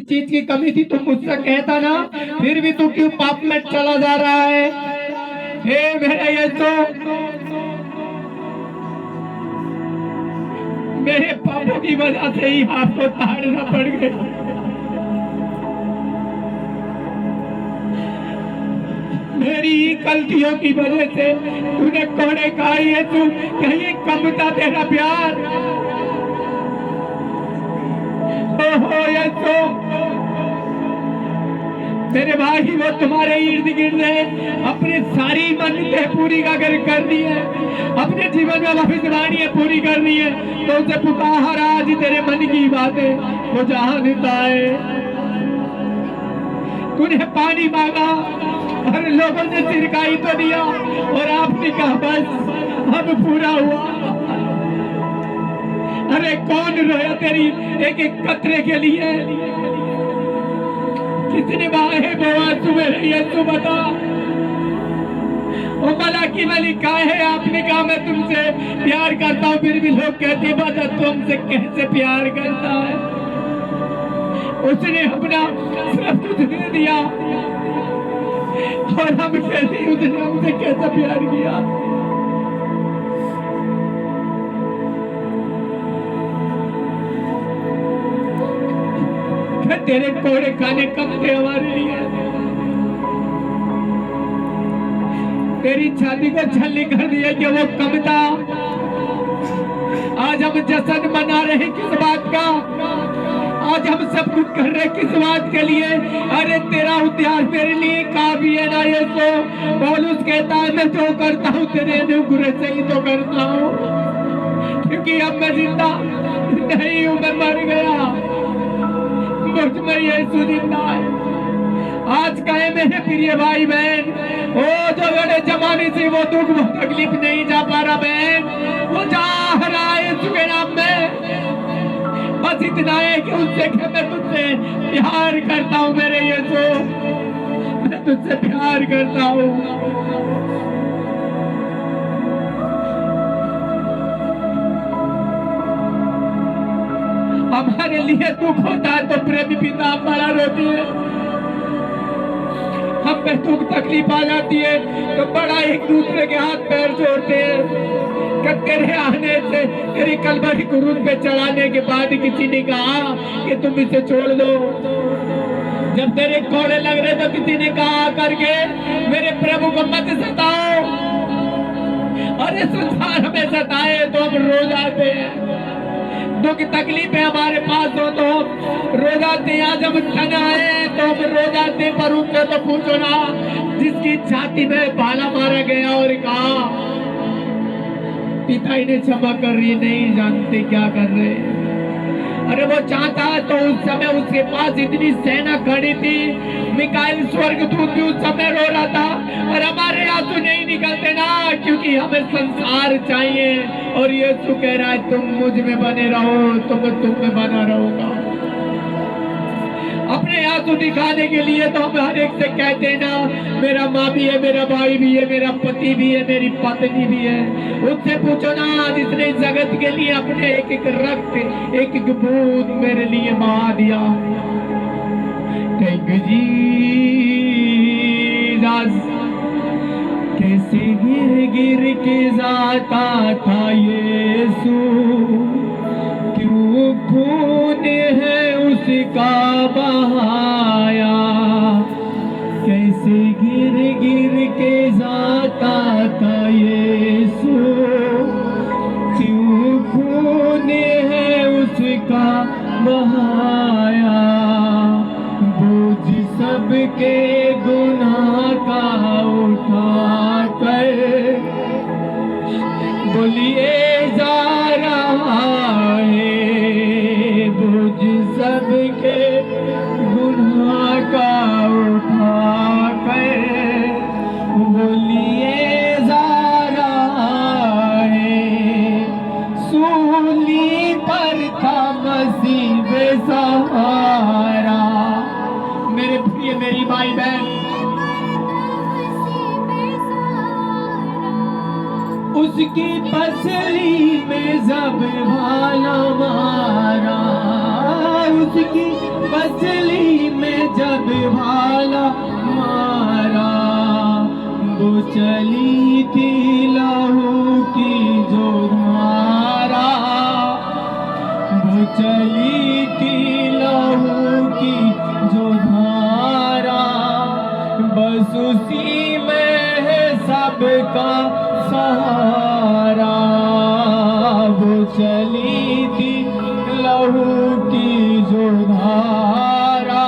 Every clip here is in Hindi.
चीज की कमी थी तुम मुझसे कहता ना, फिर भी तू क्यों पाप में चला जा रहा है? हे मेरे यीशु, मेरे पापों की वजह से ही आपको ताड़ना पड़ गई। मेरी गलतियों की वजह से तूने कोड़े खाई है। तू कहीं कम था तेरा प्यार? ओहो यीशु, मेरे भाई वो तुम्हारे इर्द गिर्द है, अपनी सारी मन्नतें पूरी कर दी है, अपने जीवन में भविष्यवाणियां पूरी करनी है, तो उसे पुकार आज तेरे मन की बातें वो जानता है। तूने पानी मांगा और लोगों ने सिरकाई तो दिया, और आपने कहा बस अब पूरा हुआ। अरे कौन रोया तेरी एक एक कतरे के लिए? कितने बाहे आंसू मेरे यीशु बता। ओ मला की मलिक का है, आपने कहा मैं तुमसे प्यार करता हूँ, फिर भी लोग कहते हैं बता तुमसे कैसे प्यार करता है। उसने अपना सब कुछ दे दिया, और हम कहते हैं उसने हमसे कैसा प्यार किया। तेरे कोड़े खाने कब थे हमारे लिए? तेरी छाती को छलनी कर दिया कि वो कम था। आज हम जश्न मना रहे किस बात का? आज हम सब कुछ कर रहे किस बात के लिए? अरे तेरा उद्धार मेरे लिए काफी है ना यीशु। पौलुस कहता है मैं जो करता हूँ तेरे अनुग्रह से ही तो करता हूँ, क्योंकि अब मैं जिंदा नहीं हूँ, मैं मर गया, मुझ में यीशु जिंदा है। आज कहे मेरे प्रिय भाई बहन, ओ जो बड़े जमाने से वो दुख वो तकलीफ नहीं जा पा रहा बहन, वो जा रहा है यीशु के नाम में। बस इतना है कि उससे कि मैं तुझसे प्यार करता हूँ मेरे यीशु, मैं तुझसे प्यार करता हूँ। हमारे लिए दुख होता है तो प्रेमी पिता बड़ा रोती है, हम पे दुख तकलीफ आ जाती है तो बड़ा एक दूसरे के हाथ पैर जोड़ते हैं। कि तेरे आने से, तेरी कलवरी क्रूस पे चढ़ाने के बाद किसी ने कहा कि तुम इसे छोड़ दो। जब तेरे कोड़े लग रहे तो किसी ने कहा करके मेरे प्रभु को मत सताओ। अरे संसार में सताए तो हम रो जाते हैं, दुख तकलीफ है हमारे पास हो तो हम रो जाते हैं। आज हम तना है तो हम रो जाते हैं, पर उनसे तो पूछो ना जिसकी छाती में भाला मारा गया और कहा पिता इन्हें क्षमा कर रही, नहीं जानते क्या कर रहे। अरे वो चाहता तो उस समय उसके पास इतनी सेना खड़ी थी, मिकाएल स्वर्गदूत भी उस समय रो रहा था, और हमारे आंसू नहीं निकलते ना, क्योंकि हमें संसार चाहिए। और यीशु कह रहा है तुम मुझ में बने रहो तो मैं तुम में बना रहूंगा। अपने आंसू दिखाने के लिए तो हम हर एक से कहते हैं ना, मेरा माँ भी है, मेरा भाई भी है, मेरा पति भी है, मेरी पत्नी भी है। उससे पूछो ना जिसने जगत के लिए अपने एक एक रक्त, एक एक बूंद मेरे लिए बहा दिया। Thank you Jesus. कैसे गिर गिर के जाता था यीशु, क्यों खून है उसका बहाया। कैसे गिर गिर के जाता था यीशु, क्यों खून है उसका बहाया। बोझ सबके गुनाह का उठा कर बोलिए जा रहा है। बोझ सबके गुनाह का उठा कर बोलिए जा रहा है। सूली पर था मसीह बेसहारा। मेरे प्रिय मेरी भाई बहन, उसकी पसली में जब भाला मारा, उसकी मछली में जब भाला मारा, वो चली थी लहू की जो धारा, वो चली थी लहू की जो धारा, बस उसी में है सबका सहारा, वो चली थी लहू की जो धारा,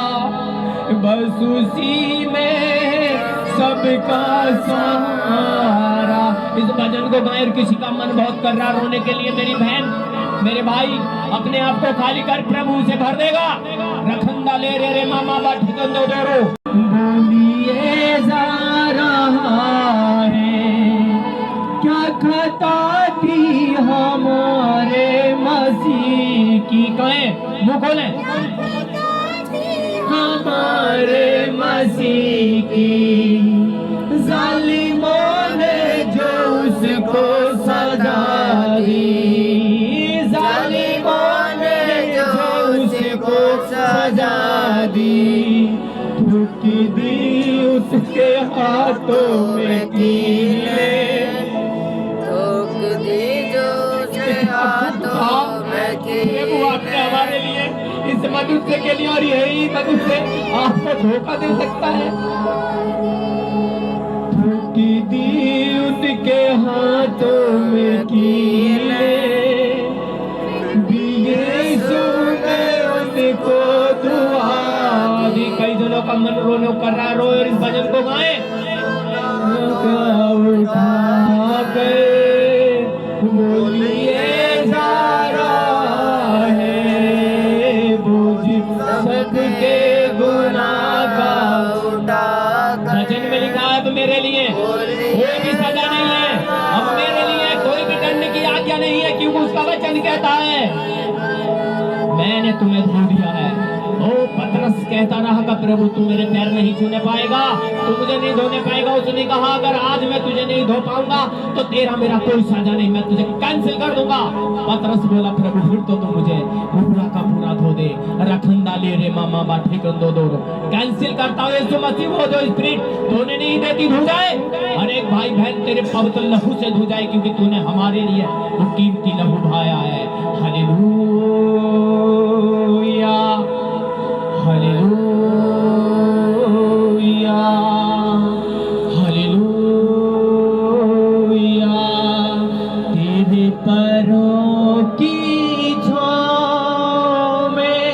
बस उसी में है सबका सहारा। इस भजन को गाएं, किसी का मन बहुत कर रहा रोने के लिए, मेरी बहन मेरे भाई अपने आप को खाली कर, प्रभु से भर देगा। रखंदा ले रे रे मामा बाठी कंदो दोरो, बोलिए जा रहा है क्या खता थी हमारे मसीह की, कहें मुंह खोलें, हमारे मसीह की, जालिमों ने जो उसको सजा दी, जालिमों ने जो उसको सजा दी, ठुक दी उसके हाथों में कीले, ठोक दी जो उसके हाथों में कीले। आपने हमारे लिए इस मनुष्य के लिए, और यही मनुष्य आपको धोखा दे सकता है, ठुक दी उसके हाथों में कीले, दिए सुने उनको दुआ दी। कई जनों का मन रोने कर रहा है, रो और इस भजन को गाएं। उठा गए बोलिए जा रहा है, बोझ सबके गुनाह का उठा भजन में लिखा है, अब मेरे लिए कोई भी सजा नहीं है, अब मेरे लिए कोई भी दंड की आज्ञा नहीं है, क्योंकि उसका वचन कहता है मैंने तुम्हें धो दिया है। ओ पतरस कहता रहा कि प्रभु तू मेरे पैर नहीं छूने पाएगा, तू मुझे नहीं धोने पाएगा। उसने कहा अगर आज मैं तुझे नहीं धो पाऊंगा तो तेरा मेरा कोई साझा नहीं, मैं तुझे कैंसिल कर दूंगा। पतरस बोला प्रभु फिर तो तू मुझे पूरा का पूरा धो दे। रखंदा ले रे मामा बाठी कंदो दो, कैंसिल करता हूँ यीशु मसीह, वो जो स्पिरिट धोने नहीं देती धो जाए। हर एक भाई बहन तेरे पवित्र लहू से धो जाए, क्योंकि तूने हमारे लिए वो कीमती लहू बहाया है। हालेलुया हालेलुया हालेलुया, तेरे पैरों की छाँव में,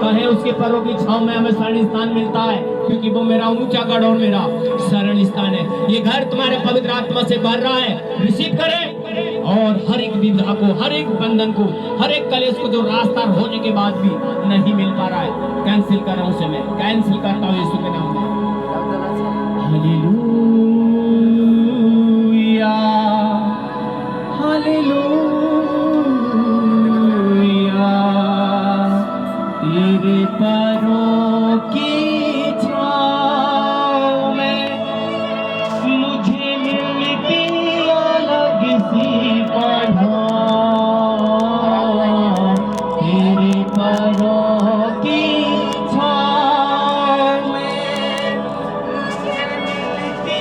कहे उसके पैरों की छाँव में हमें शरण स्थान मिलता है, क्योंकि वो मेरा ऊंचा गढ़ और मेरा शरण स्थान है। ये घर तुम्हारे पवित्र आत्मा से भर रहा है, रिसीव करें। और हर एक विधा को, हर एक बंधन को, हर एक कलेश को जो रास्ता होने के बाद भी नहीं मिल पा रहा है, कैंसिल कर रहा हूं उसे, मैं कैंसिल करता हूं यीशु के नाम में। हालेलुया हालेलुया, तेरे पैरों की छाँव में मुझे मिलती अलग सी पहचान, तेरे पैरों की छाँव में मुझे मिलती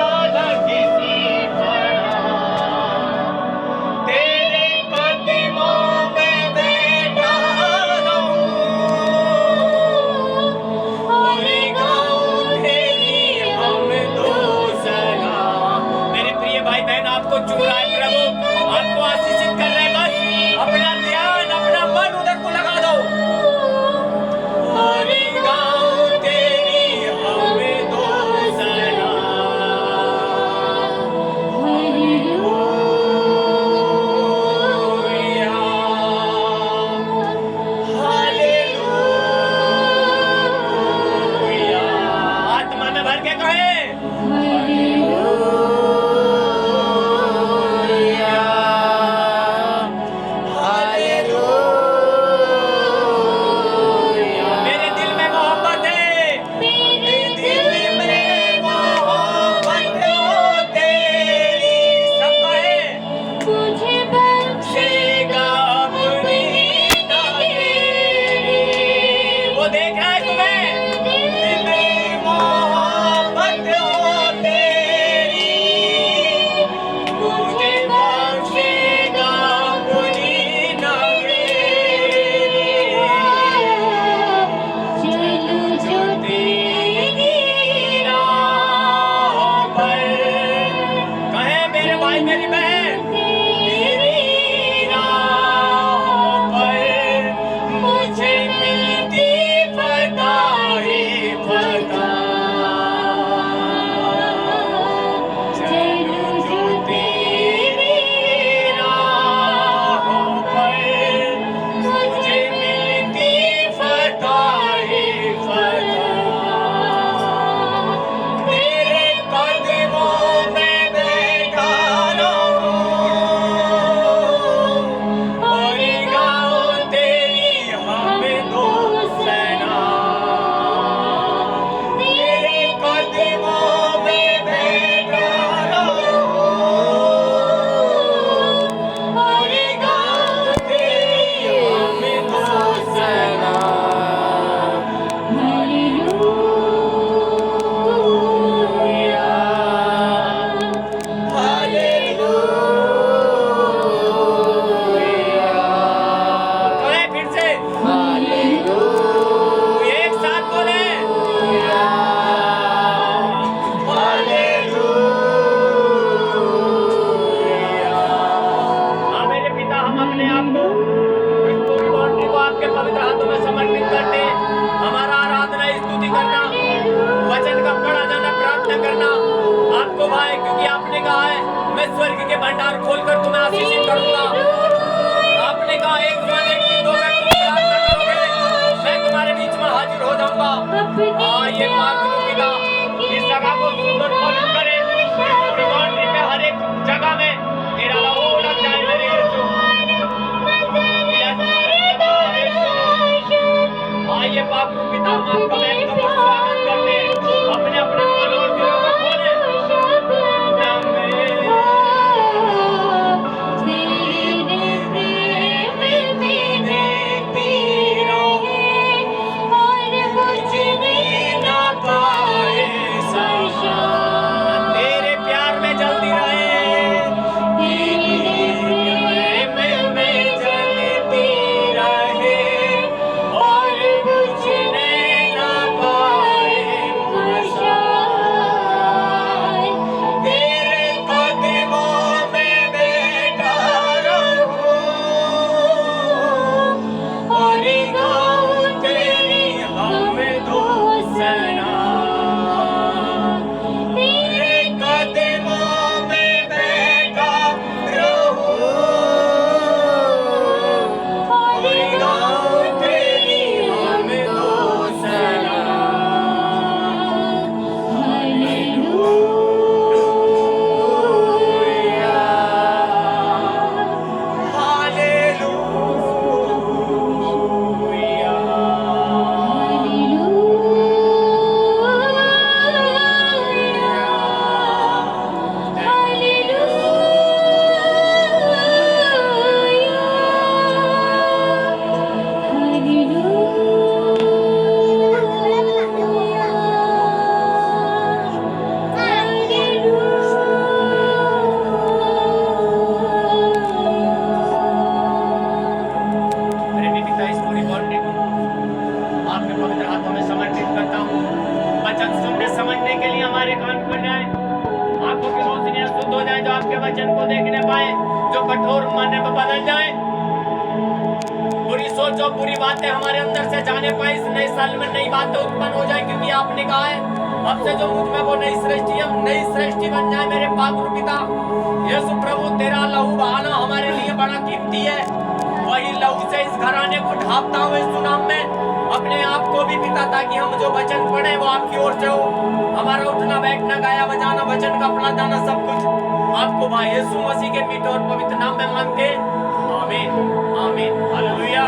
अलग सी पहचान, तेरे कदमों में बैठा रहूं, है तुम्हें? इतनी मोहब्बत हो तेरी, मुझे बख्शेगा अपनी नगरी। चलूं जो तेरी राह पर, कहे मेरे भाई मेरी बहन, तेरी राह पर मुझे मिलती फताए फता। चलूं जो तेरी राह पर मुझे मिलती फताए फता। तेरे कदमों में बैठा रहूं और गाऊं तेरी हमदो सना। तेरे कदमों में बैठा रहूं और गाऊं तेरी हमदो सना। कहे फिर से एक साथ बोले हाँ मेरे पिता, हम अपने आप को इस पूरी बाउंड्री को आपके पवित्र हाथों में समर्पित करते हैं। हमारा आराधना स्तुति करना, वचन का पढ़ा जाना, प्रार्थना करना आपको भाई, क्योंकि आपने कहा है मैं स्वर्ग के भंडार खोलकर तुम्हें आशीषित करूंगा। आपने कहा एक मन एक चित्त होकर तुम प्रार्थना करोगे, मैं तुम्हारे बीच में हाजिर हो जाऊंगा। हाँ ये पाक पिता इस जगह को सुंदर पवित्र करे, इस पूरी बाउंड्री पे हर एक जगह में तेरा लहू लग जाए मेरे यीशु। आइए पाक पिता, हम आपका महत्वपूर्ण स्वागत करते हैं। अपने अपने मन और दिलों को खोले। तेरे प्यार में जलती रहे, में जलती रहे और बुझने ना पाए मशाल। तेरे कदमों में बैठा रहूं और गाऊं तेरी हमदो सना। तेरे कदमों में बैठा रहूं और गाऊं तेरी हमदो सना। मेरे पिता, इस पूरी बाउंड्री को आपके पवित्र हाथों में समर्पित करता हूँ। वचन सुनने समझने के लिए हमारे कान खुल जाए, आंखों की रोशनियां शुद्ध हो जाए, जो आपके वचन को देखने पाए, जो कठोर मन में बदल जाए, बुरी सोच और बुरी बातें हमारे अंदर से जाने पाए। इस नए साल में नई बातें उत्पन्न हो जाए, क्योंकि आपने कहा है अब से जो मुझ में वो नई सृष्टि बन जाए। मेरे पाक पिता यीशु प्रभु, तेरा लहू बहाना हमारे लिए बड़ा कीमती है। वही लहू से इस घराने को ढांपता हूँ इस नाम में, अपने आप को भी पिता, ताकि हम जो वचन पढ़े वो आपकी ओर से हो। हमारा उठना बैठना, गाया बजाना, वचन का पढ़ा जाना, सब कुछ आपको भाई यीशु मसीह के मीठे और पवित्र नाम में मांगते हैं। आमीन आमीन हालेलुया।